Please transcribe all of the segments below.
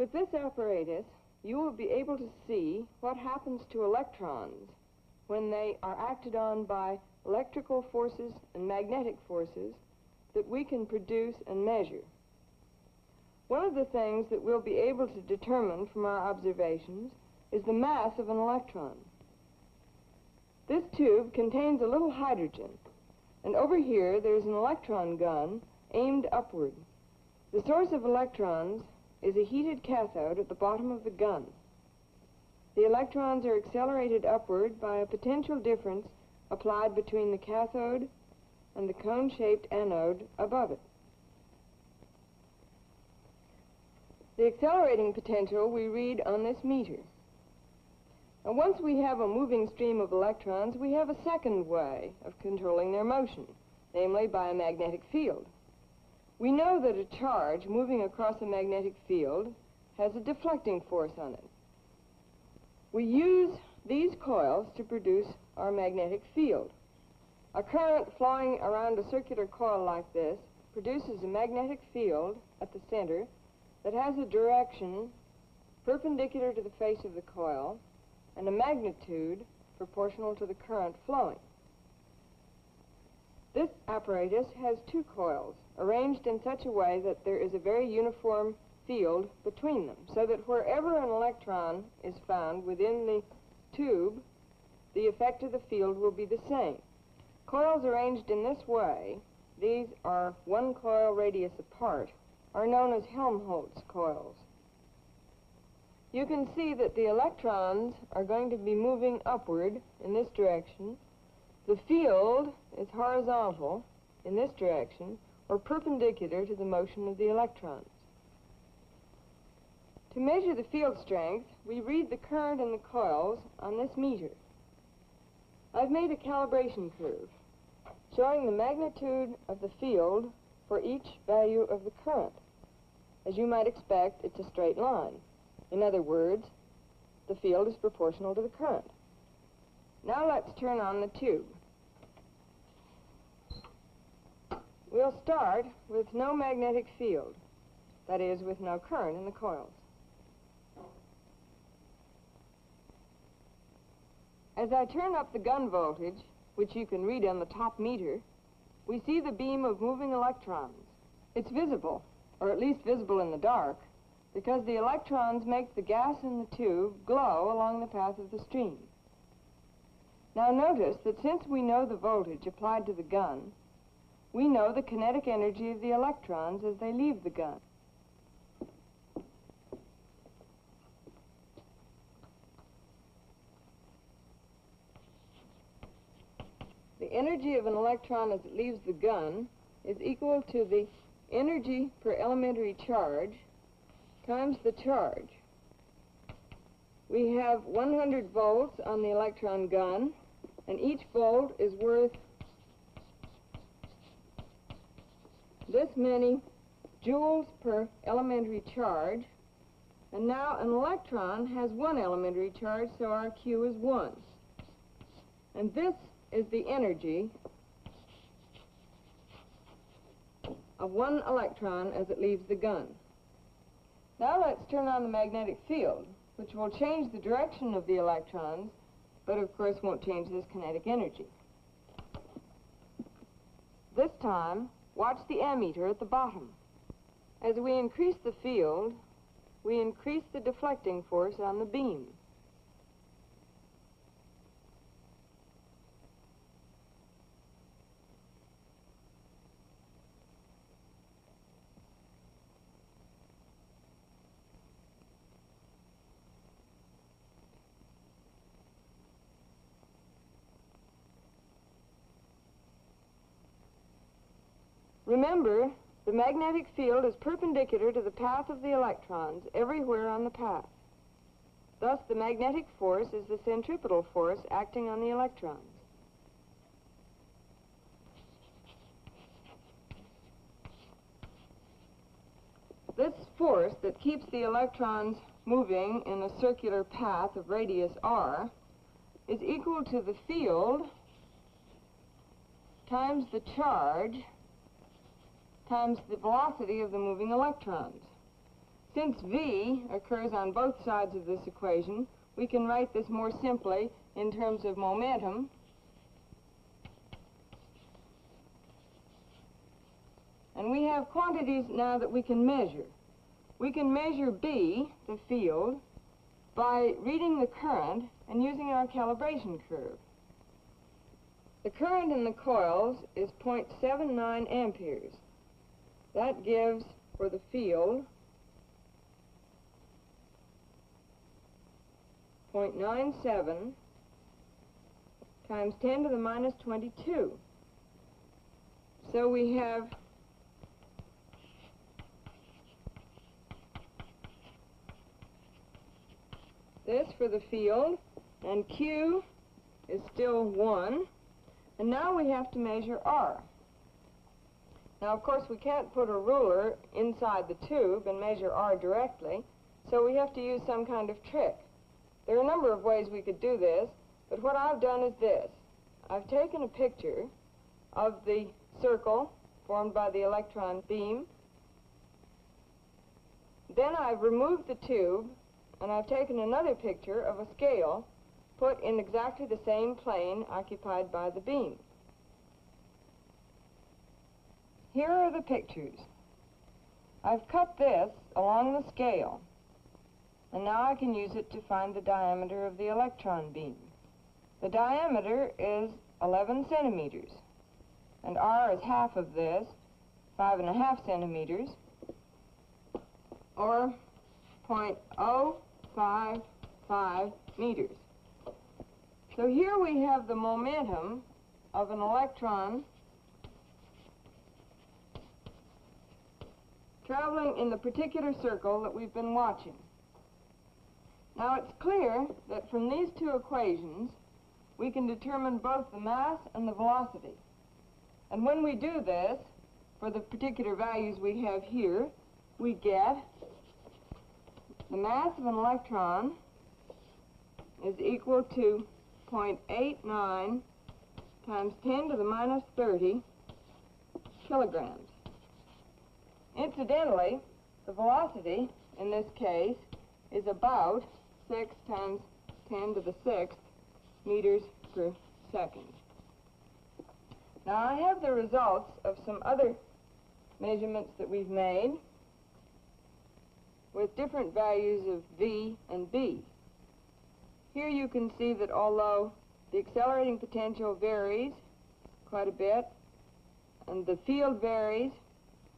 With this apparatus, you will be able to see what happens to electrons when they are acted on by electrical forces and magnetic forces that we can produce and measure. One of the things that we'll be able to determine from our observations is the mass of an electron. This tube contains a little hydrogen, and over here there's an electron gun aimed upward. The source of electrons is a heated cathode at the bottom of the gun. The electrons are accelerated upward by a potential difference applied between the cathode and the cone-shaped anode above it. The accelerating potential we read on this meter. Now, once we have a moving stream of electrons, we have a second way of controlling their motion, namely by a magnetic field. We know that a charge moving across a magnetic field has a deflecting force on it. We use these coils to produce our magnetic field. A current flowing around a circular coil like this produces a magnetic field at the center that has a direction perpendicular to the face of the coil and a magnitude proportional to the current flowing. This apparatus has two coils arranged in such a way that there is a very uniform field between them, so that wherever an electron is found within the tube, the effect of the field will be the same. Coils arranged in this way, these are one coil radius apart, are known as Helmholtz coils. You can see that the electrons are going to be moving upward in this direction. The field is horizontal in this direction, or perpendicular to the motion of the electrons. To measure the field strength, we read the current in the coils on this meter. I've made a calibration curve showing the magnitude of the field for each value of the current. As you might expect, it's a straight line. In other words, the field is proportional to the current. Now let's turn on the tube. We'll start with no magnetic field, that is, with no current in the coils. As I turn up the gun voltage, which you can read on the top meter, we see the beam of moving electrons. It's visible, or at least visible in the dark, because the electrons make the gas in the tube glow along the path of the stream. Now notice that since we know the voltage applied to the gun, we know the kinetic energy of the electrons as they leave the gun. The energy of an electron as it leaves the gun is equal to the energy per elementary charge times the charge. We have 100 volts on the electron gun, and each volt is worth this many joules per elementary charge. And now an electron has one elementary charge, so our Q is 1. And this is the energy of one electron as it leaves the gun. Now let's turn on the magnetic field, which will change the direction of the electrons, but of course won't change this kinetic energy. This time, watch the ammeter at the bottom. As we increase the field, we increase the deflecting force on the beam. Remember, the magnetic field is perpendicular to the path of the electrons everywhere on the path. Thus, the magnetic force is the centripetal force acting on the electrons. This force that keeps the electrons moving in a circular path of radius r is equal to the field times the charge times the velocity of the moving electrons. Since V occurs on both sides of this equation, we can write this more simply in terms of momentum. And we have quantities now that we can measure. We can measure B, the field, by reading the current and using our calibration curve. The current in the coils is 0.79 amperes. That gives, for the field, 0.97 times 10 to the minus 22. So we have this for the field, and Q is still 1. And now we have to measure R. Now, of course, we can't put a ruler inside the tube and measure R directly, so we have to use some kind of trick. There are a number of ways we could do this, but what I've done is this. I've taken a picture of the circle formed by the electron beam. Then I've removed the tube, and I've taken another picture of a scale put in exactly the same plane occupied by the beam. Here are the pictures. I've cut this along the scale, and now I can use it to find the diameter of the electron beam. The diameter is 11 centimeters, and R is half of this, 5.5 centimeters, or 0.055 meters. So here we have the momentum of an electron traveling in the particular circle that we've been watching. Now it's clear that from these two equations we can determine both the mass and the velocity. And when we do this, for the particular values we have here, we get the mass of an electron is equal to 0.89 times 10 to the minus 30 kilograms. Incidentally, the velocity in this case is about 6 times 10 to the 6th meters per second. Now I have the results of some other measurements that we've made with different values of V and B. Here you can see that although the accelerating potential varies quite a bit and the field varies,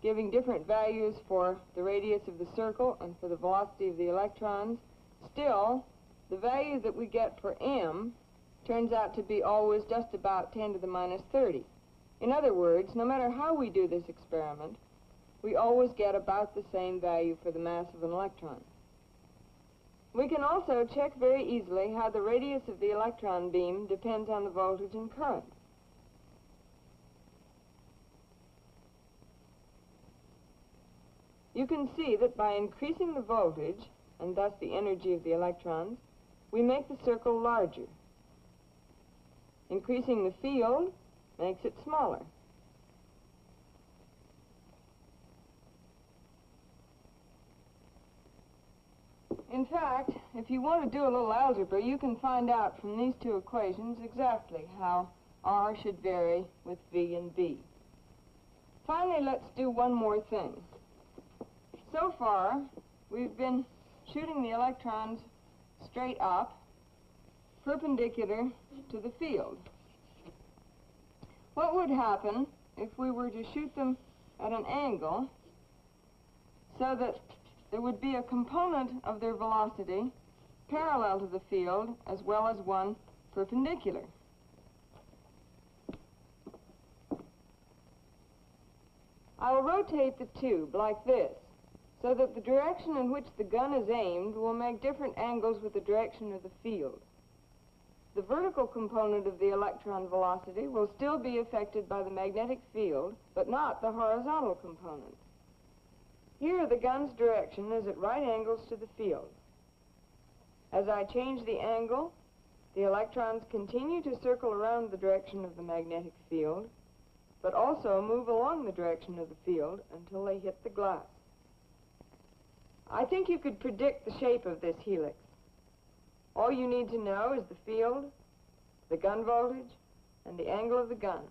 giving different values for the radius of the circle and for the velocity of the electrons, still the value that we get for M turns out to be always just about 10 to the minus 30. In other words, no matter how we do this experiment, we always get about the same value for the mass of an electron. We can also check very easily how the radius of the electron beam depends on the voltage and current. You can see that by increasing the voltage, and thus the energy of the electrons, we make the circle larger. Increasing the field makes it smaller. In fact, if you want to do a little algebra, you can find out from these two equations exactly how R should vary with V and B. Finally, let's do one more thing. So far, we've been shooting the electrons straight up, perpendicular to the field. What would happen if we were to shoot them at an angle so that there would be a component of their velocity parallel to the field as well as one perpendicular? I will rotate the tube like this, so that the direction in which the gun is aimed will make different angles with the direction of the field. The vertical component of the electron velocity will still be affected by the magnetic field, but not the horizontal component. Here, the gun's direction is at right angles to the field. As I change the angle, the electrons continue to circle around the direction of the magnetic field, but also move along the direction of the field until they hit the glass. I think you could predict the shape of this helix. All you need to know is the field, the gun voltage, and the angle of the gun.